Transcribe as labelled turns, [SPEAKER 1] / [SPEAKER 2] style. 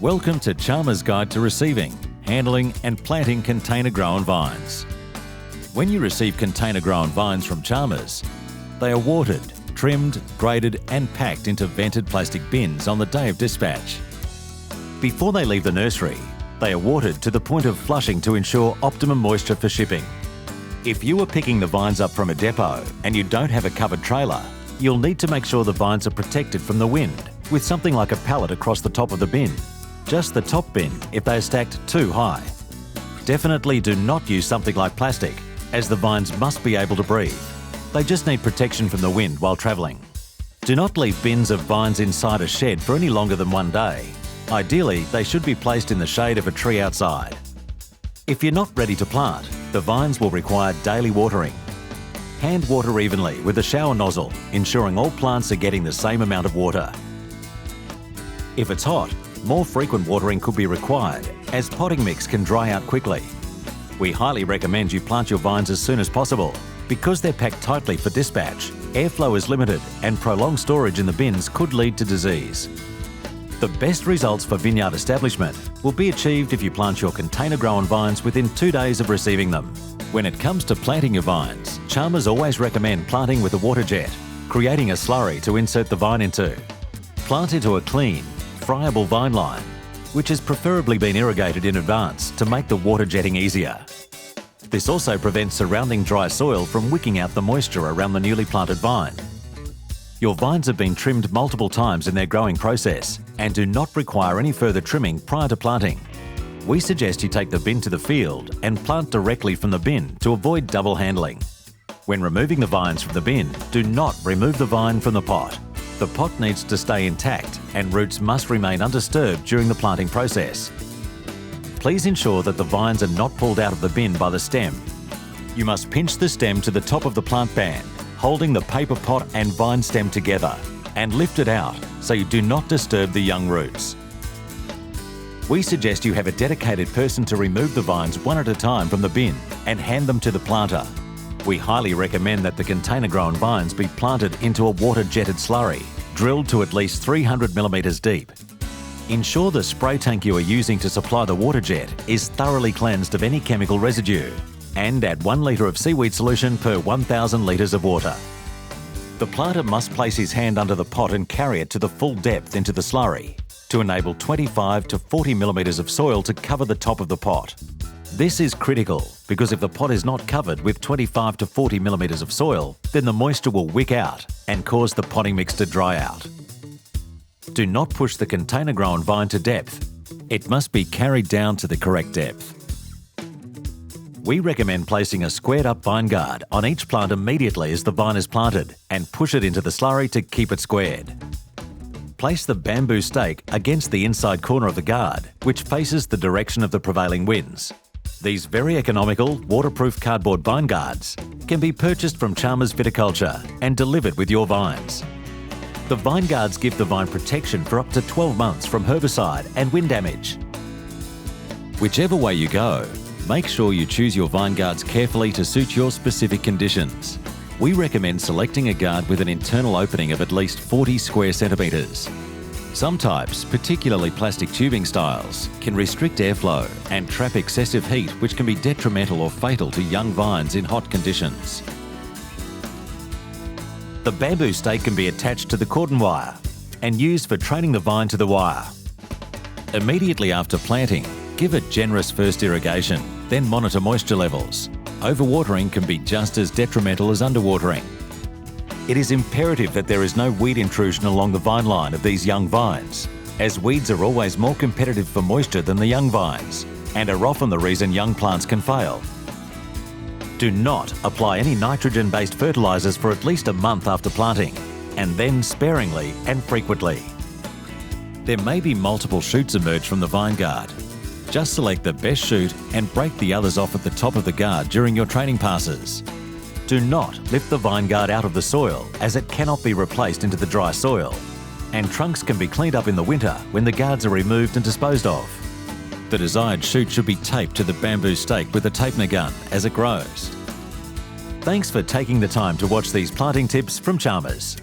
[SPEAKER 1] Welcome to Chalmers' Guide to Receiving, Handling and Planting Container-Grown Vines. When you receive container-grown vines from Chalmers, they are watered, trimmed, graded and packed into vented plastic bins on the day of dispatch. Before they leave the nursery, they are watered to the point of flushing to ensure optimum moisture for shipping. If you are picking the vines up from a depot and you don't have a covered trailer, you'll need to make sure the vines are protected from the wind with something like a pallet across the top of the bin. Just the top bin if they are stacked too high. Definitely do not use something like plastic, as the vines must be able to breathe. They just need protection from the wind while travelling. Do not leave bins of vines inside a shed for any longer than one day. Ideally, they should be placed in the shade of a tree outside. If you're not ready to plant, the vines will require daily watering. Hand water evenly with a shower nozzle, ensuring all plants are getting the same amount of water. If it's hot, more frequent watering could be required, as potting mix can dry out quickly. We highly recommend you plant your vines as soon as possible. Because they're packed tightly for dispatch, airflow is limited and prolonged storage in the bins could lead to disease. The best results for vineyard establishment will be achieved if you plant your container-grown vines within 2 days of receiving them. When it comes to planting your vines, Chalmers always recommend planting with a water jet, creating a slurry to insert the vine into. Plant into a clean, friable vine line, which has preferably been irrigated in advance to make the water jetting easier. This also prevents surrounding dry soil from wicking out the moisture around the newly planted vine. Your vines have been trimmed multiple times in their growing process and do not require any further trimming prior to planting. We suggest you take the bin to the field and plant directly from the bin to avoid double handling. When removing the vines from the bin, do not remove the vine from the pot. The pot needs to stay intact and roots must remain undisturbed during the planting process. Please ensure that the vines are not pulled out of the bin by the stem. You must pinch the stem to the top of the plant band, holding the paper pot and vine stem together, and lift it out so you do not disturb the young roots. We suggest you have a dedicated person to remove the vines one at a time from the bin and hand them to the planter. We highly recommend that the container-grown vines be planted into a water-jetted slurry, drilled to at least 300mm deep. Ensure the spray tank you are using to supply the water jet is thoroughly cleansed of any chemical residue, and add 1 litre of seaweed solution per 1,000 litres of water. The planter must place his hand under the pot and carry it to the full depth into the slurry to enable 25 to 40mm of soil to cover the top of the pot. This is critical because if the pot is not covered with 25 to 40mm of soil, then the moisture will wick out and cause the potting mix to dry out. Do not push the container-grown vine to depth. It must be carried down to the correct depth. We recommend placing a squared-up vine guard on each plant immediately as the vine is planted and push it into the slurry to keep it squared. Place the bamboo stake against the inside corner of the guard, which faces the direction of the prevailing winds. These very economical, waterproof cardboard vine guards can be purchased from Chalmers Viticulture and delivered with your vines. The vine guards give the vine protection for up to 12 months from herbicide and wind damage. Whichever way you go, make sure you choose your vine guards carefully to suit your specific conditions. We recommend selecting a guard with an internal opening of at least 40 square centimetres. Some types, particularly plastic tubing styles, can restrict airflow and trap excessive heat, which can be detrimental or fatal to young vines in hot conditions. The bamboo stake can be attached to the cordon wire and used for training the vine to the wire. Immediately after planting, give it generous first irrigation, then monitor moisture levels. Overwatering can be just as detrimental as underwatering. It is imperative that there is no weed intrusion along the vine line of these young vines, as weeds are always more competitive for moisture than the young vines and are often the reason young plants can fail. Do not apply any nitrogen-based fertilisers for at least a month after planting, and then sparingly and frequently. There may be multiple shoots emerge from the vine guard. Just select the best shoot and break the others off at the top of the guard during your training passes. Do not lift the vine guard out of the soil, as it cannot be replaced into the dry soil, and trunks can be cleaned up in the winter when the guards are removed and disposed of. The desired shoot should be taped to the bamboo stake with a tapener gun as it grows. Thanks for taking the time to watch these planting tips from Chalmers.